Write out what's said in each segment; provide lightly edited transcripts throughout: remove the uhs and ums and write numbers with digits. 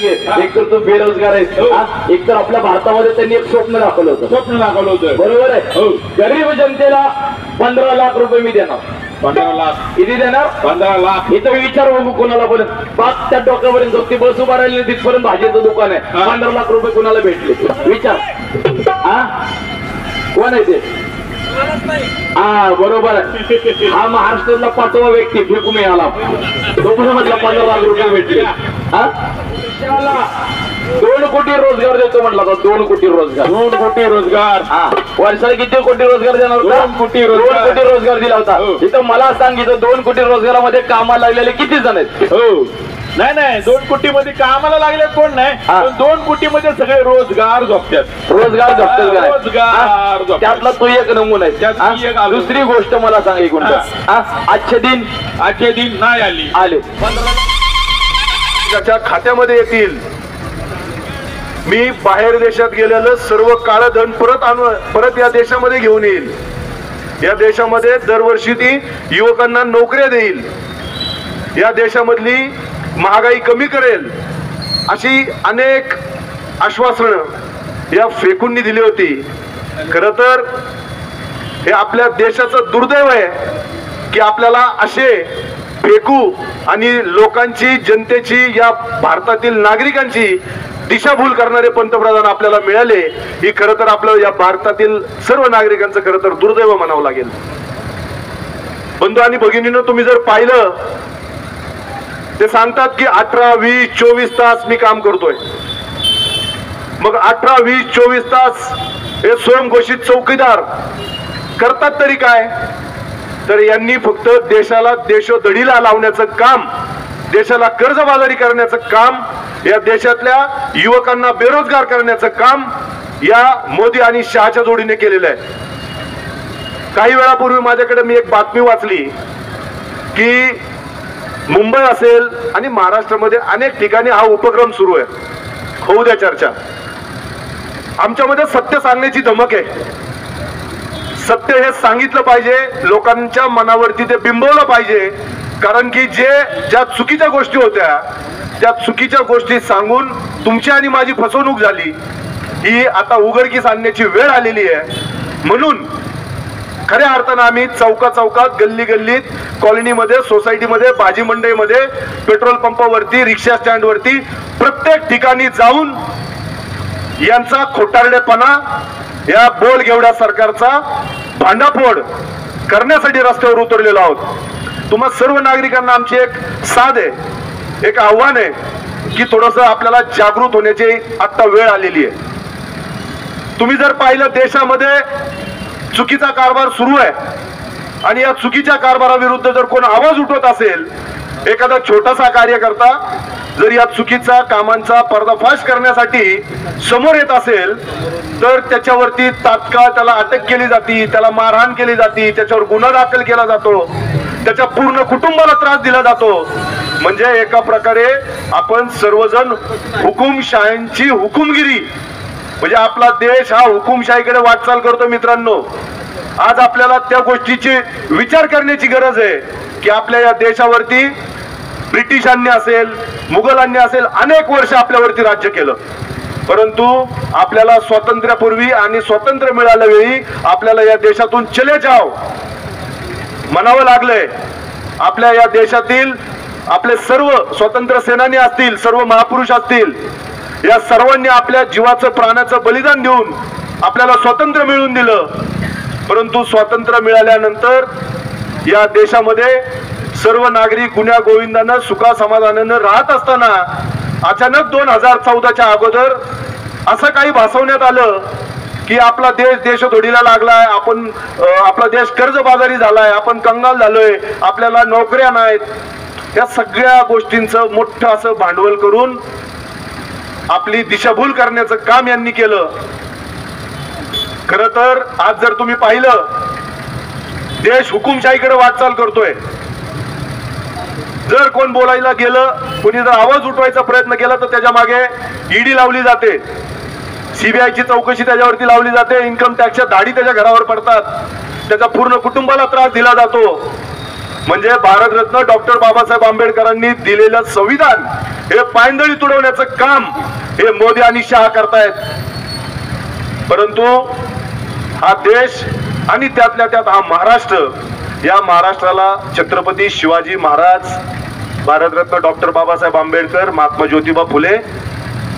नाहीये. एक तर तू बेरोजगार आहेस, एक तर आपल्या भारतामध्ये त्यांनी एक स्वप्न दाखवलं होतं. बरोबर आहे. गरीब जनतेला 15 लाख रुपये मी देणार. 15 लाख किती देणार? 15 लाख. इथं विचार बघू कोणाला बोलत पाच त्या डोक्यापर्यंत ती बस उभा राहिली तिथपर्यंत भाजीचं दुकान आहे. 15 लाख रुपये कोणाला भेटले विचार. हा कोण आहे ते? हा बरोबर आहे. हा महाराष्ट्रातला 5वा व्यक्ती फेकू मिळाला. तो पण म्हटलं 15 लाख रुपये भेटले. हा 2 कोटी रोजगार देतो म्हटला होता. 2 कोटी रोजगार. 2 कोटी रोजगार. हा वर्षाला किती कोटी रोजगार देणार होता? 2 कोटी रोजगार. 2 कोटी रोजगार दिला होता. इथं मला सांगितलं 2 कोटी रोजगारामध्ये कामाला लागलेले किती जण आहेत? हो नाही 2 कोटी मध्ये कामाला लागले कोण नाही, पण 2 कोटी मध्ये सगळे रोजगार झोपतात. रोजगार झोपतात. रोजगार झोपतात. त्यातला तो एक नमुना आहे. त्यात ती एक आलो. दुसरी गोष्ट मला सांग एक मिनिट. आजचे दिन नाही आली. आले. त्याच्या खात्यामध्ये येतील. मी बाहेर देशात गेलेलं सर्व काळं धन परत या देशामध्ये घेऊन येईल. या देशामध्ये दरवर्षी ती युवकांना नोकऱ्या देईल. या देशामधली महागाई कमी करेल. अशी अनेक आश्वासनं या फेकूंनी दिली होती. खरं तर हे आपल्या देशाचं दुर्दैव आहे की आपल्याला असे फेकू आणि लोकांची, जनतेची, या भारतातील नागरिकांची दिशाभूल करणारे पंतप्रधान आपल्याला मिळाले. ही खरं तर आपलं या भारतातील सर्व नागरिकांचं खरं तर दुर्दैव म्हणावं लागेल. बंधू आणि भगिनींनो, तुम्ही जर पाहिलं ते सांगतात की 18, 20, 24 तास मी काम करतोय. मग 18, 20, 24 तास हे स्वयंघोषित चौकीदार करतात तरी काय? तर यांनी फक्त देशाला देशोधडीला लावण्याचं काम, देशाला कर्जबाजारी करण्याचं काम, या देशातल्या युवकांना बेरोजगार करण्याचं काम या मोदी आणि शहाच्या जोडीने केलेलं आहे. काही वेळापूर्वी माझ्याकडे मी एक बातमी वाचली की मुंबई असेल आणि महाराष्ट्रामध्ये अनेक ठिकाणी हा उपक्रम सुरू आहे. होऊ द्या चर्चा. आमच्यामध्ये सत्य सांगण्याची धमक आहे. सत्य हे सांगितलं पाहिजे, लोकांच्या मनावरती ते बिंबवलं पाहिजे. कारण की ज्या चुकीच्या गोष्टी होत्या त्या चुकीच्या गोष्टी सांगून तुमची आणि माझी फसवणूक झाली, ही आता उघडकीस आणण्याची वेळ आलेली आहे. म्हणून खऱ्या अर्थानं आम्ही चौकात, गल्ली गल्लीत, कॉलनीमध्ये, सोसायटीमध्ये, भाजी मंडईमध्ये, पेट्रोल पंपावरती, रिक्षा स्टँडवरती, प्रत्येक ठिकाणी जाऊन यांचा खोटारडेपणा, या बोलगेवड्या सरकारचा भांडाफोड करण्यासाठी रस्त्यावर उतरलेलो आहोत. तुम्हा सर्व नागरिकांना आमची एक साध आहे, एक आव्हान आहे की थोडंसं आपल्याला जागृत होण्याची आता वेळ आलेली आहे. तुम्ही जर पाहिलं देशामध्ये चुकीचा कारभार सुरू आहे आणि या चुकीच्या कारभाराविरुद्ध जर कोण आवाज उठवत असेल, एखादा छोटासा कार्यकर्ता जर या चुकीच्या कामांचा पर्दाफाश करण्यासाठी समोर येत असेल तर त्याच्यावरती तात्काळ त्याला अटक केली जाते, त्याला मारहाण केली जाते, त्याच्यावर गुन्हा दाखल केला जातो, त्याच्या पूर्ण कुटुंबाला त्रास दिला जातो. म्हणजे एका प्रकारे आपण सर्वजण हुकुमशाहींची हुकुमगिरी, म्हणजे आपला देश हा हुकुमशाहीकडे वाटचाल करतो. मित्रांनो, आज आपल्याला त्या गोष्टीची विचार करण्याची गरज आहे की आपल्या या देशावरती ब्रिटिशांनी असेल, मुघलांनी असेल, अनेक वर्ष आपल्यावरती राज्य केलं. परंतु आपल्याला स्वातंत्र्यापूर्वी आणि स्वातंत्र्य मिळाल्या वेळी आपल्याला या देशातून चले जाव म्हणावं लागलंय. आपल्या या देशातील आपले सर्व स्वातंत्र्य सेनानी असतील, सर्व महापुरुष असतील, या सर्वांनी आपल्या जीवाचं, प्राणाचं बलिदान देऊन आपल्याला स्वातंत्र्य मिळवून दिलं. परंतु स्वातंत्र्य मिळाल्यानंतर या देशामध्ये सर्व नागरिक गुण्या गोविंदानं सुखा समाधानानं राहत असताना अचानक 2014च्या अगोदर असं काही भासवण्यात आलं की आपला देश देशोधडीला लागलाय, आपला देश कर्जबाजारी झालाय, आपण कंगाल झालोय, आपल्याला नोकऱ्या नाहीत. या सगळ्या गोष्टींचं मोठं असं भांडवल करून आपली दिशाभूल करण्याचं काम यांनी केलं. खरं तर आज जर तुम्ही पाहिलं, देश हुकुमशाहीकडे वाटचाल करतोय. जर कोण बोलायला गेलं, कोणी जर आवाज उठवायचा प्रयत्न केला तर त्याच्या मागे ईडी लावली जाते, सीबीआयची चौकशी त्याच्यावरती लावली जाते, इन्कम टॅक्सच्या धाडी त्याच्या घरावर पडतात, त्याच्या पूर्ण कुटुंबाला त्रास दिला जातो. म्हणजे भारतरत्न डॉक्टर बाबासाहेब आंबेडकरांनी दिलेलं संविधान हे पायंदळी तुडवण्याचं काम हे मोदी आणि शहा करतायत. परंतु हा देश आणि त्यातल्या त्यात हा महाराष्ट्र, या महाराष्ट्राला छत्रपती शिवाजी महाराज, भारतरत्न डॉक्टर बाबासाहेब आंबेडकर, महात्मा ज्योतिबा फुले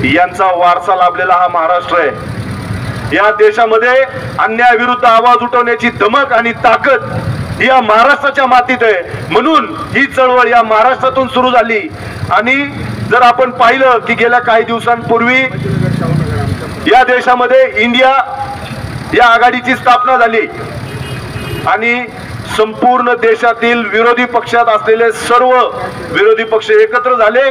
यांचा वारसा लाभलेला हा महाराष्ट्र आहे. या देशामध्ये अन्यायाविरुद्ध आवाज उठवण्याची धमक आणि ताकद या महाराष्ट्राच्या मातीत आहे. म्हणून ही चळवळ या महाराष्ट्रातून सुरू झाली. आणि जर आपण पाहिलं की गेल्या काही दिवसांपूर्वी या देशामध्ये इंडिया या आघाडीची स्थापना झाली आणि संपूर्ण देशातील विरोधी पक्षात असलेले सर्व विरोधी पक्ष एकत्र झाले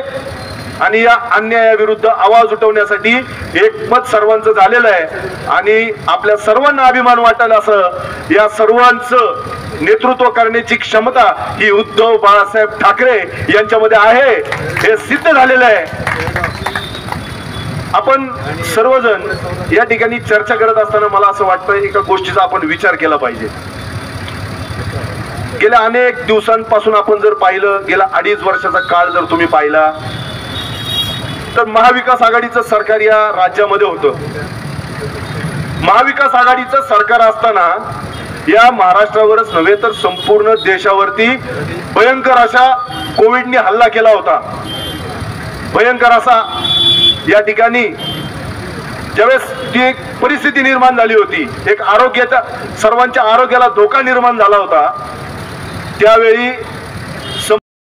आणि या अन्यायाविरुद्ध आवाज उठवण्यासाठी एकमत सर्वांचं झालेलं आहे. आणि आपल्या सर्वांना अभिमान वाटेल असं या सर्वांचं नेतृत्व करण्याची क्षमता ही उद्धव बाळासाहेब ठाकरे यांच्यामध्ये आहे, हे सिद्ध झालेलं आहे. आपण सर्वजण या ठिकाणी चर्चा करत असताना मला असं वाटतं एका गोष्टीचा आपण विचार केला पाहिजे. गेल्या अनेक दिवसांपासून आपण जर पाहिलं, गेल्या 2.5 वर्षाचा काळ जर तुम्ही पाहिला तर महाविकास आघाडीचं सरकार या राज्यामध्ये होतं. महाविकास आघाडीचं सरकार असताना या महाराष्ट्रावरच नव्हे तर संपूर्ण देशावरती भयंकर अशा कोविडने हल्ला केला होता. भयंकर असा या ठिकाणी ज्यावेळेस ती एक परिस्थिती निर्माण झाली होती, एक आरोग्याच्या सर्वांच्या आरोग्याला धोका निर्माण झाला होता, त्यावेळी